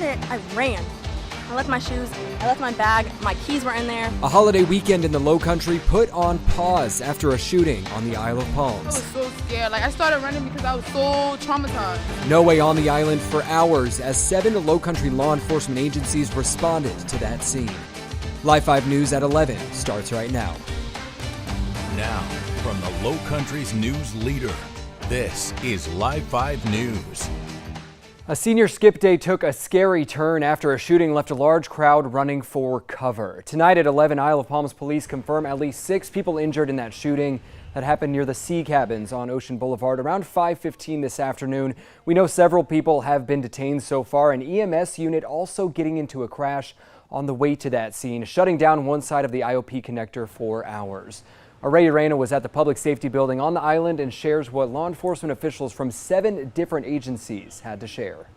heard it, I ran. I left my shoes, I left my bag, my keys were in there. A holiday weekend in the Low Country put on pause after a shooting on the Isle of I Palms. was so scared. I started running because I was so traumatized. No way on the island for hours as 7 Low Country law enforcement agencies responded to that scene. Live 5 News at 11 starts right now. Now, from the Low Country's news leader, this is Live 5 News. A senior skip day took a scary turn after a shooting left a large crowd running for cover. Tonight at 11, Isle of Palms police confirm at least 6 people injured in that shooting that happened near the Sea Cabins on Ocean Boulevard around 5:15 this afternoon. We know several people have been detained so far. An EMS unit also getting into a crash on the way to that scene, shutting down one side of the IOP connector for hours. Ray Reina was at the public safety building on the island and shares what law enforcement officials from 7 different agencies had to share.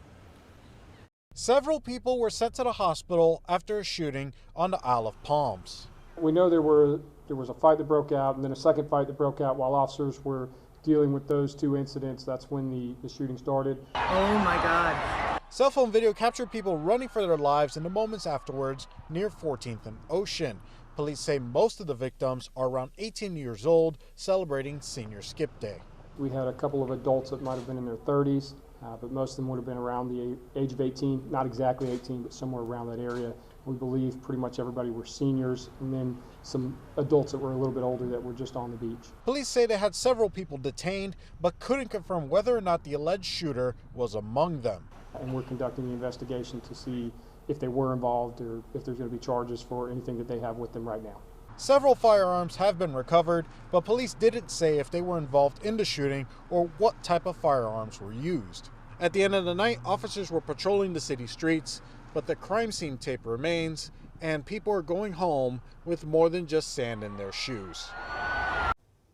Several people were sent to the hospital after a shooting on the Isle of Palms. We know there was a fight that broke out and then a second fight that broke out while officers were dealing with those 2 incidents. That's when the shooting started. Oh my God. Cell phone video captured people running for their lives in the moments afterwards near 14th and Ocean. Police say most of the victims are around 18 years old, celebrating Senior Skip Day. We had a couple of adults that might have been in their 30s, but most of them would have been around the age of 18, not exactly 18, but somewhere around that area. We believe pretty much everybody were seniors, and then some adults that were a little bit older that were just on the beach. Police say they had several people detained, but couldn't confirm whether or not the alleged shooter was among them. And we're conducting the investigation to see if they were involved or if there's going to be charges for anything that they have with them right now. Several firearms have been recovered, but police didn't say if they were involved in the shooting or what type of firearms were used. At the end of the night, officers were patrolling the city streets, but the crime scene tape remains, and people are going home with more than just sand in their shoes.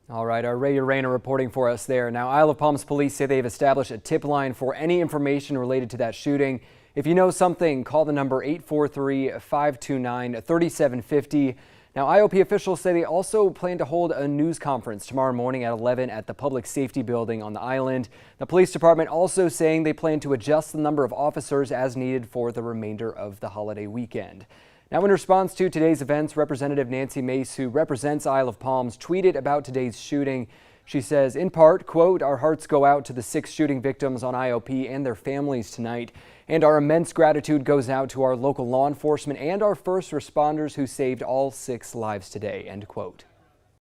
All right, our Ray Reina reporting for us there. Now, Isle of Palms police say they've established a tip line for any information related to that shooting. If you know something, call the number 843-529-3750. Now, IOP officials say they also plan to hold a news conference tomorrow morning at 11 at the public safety building on the island. The police department also saying they plan to adjust the number of officers as needed for the remainder of the holiday weekend. Now, in response to today's events, Representative Nancy Mace, who represents Isle of Palms, tweeted about today's shooting. She says, in part, quote, "Our hearts go out to the 6 shooting victims on IOP and their families tonight. And our immense gratitude goes out to our local law enforcement and our first responders who saved all 6 lives today," end quote.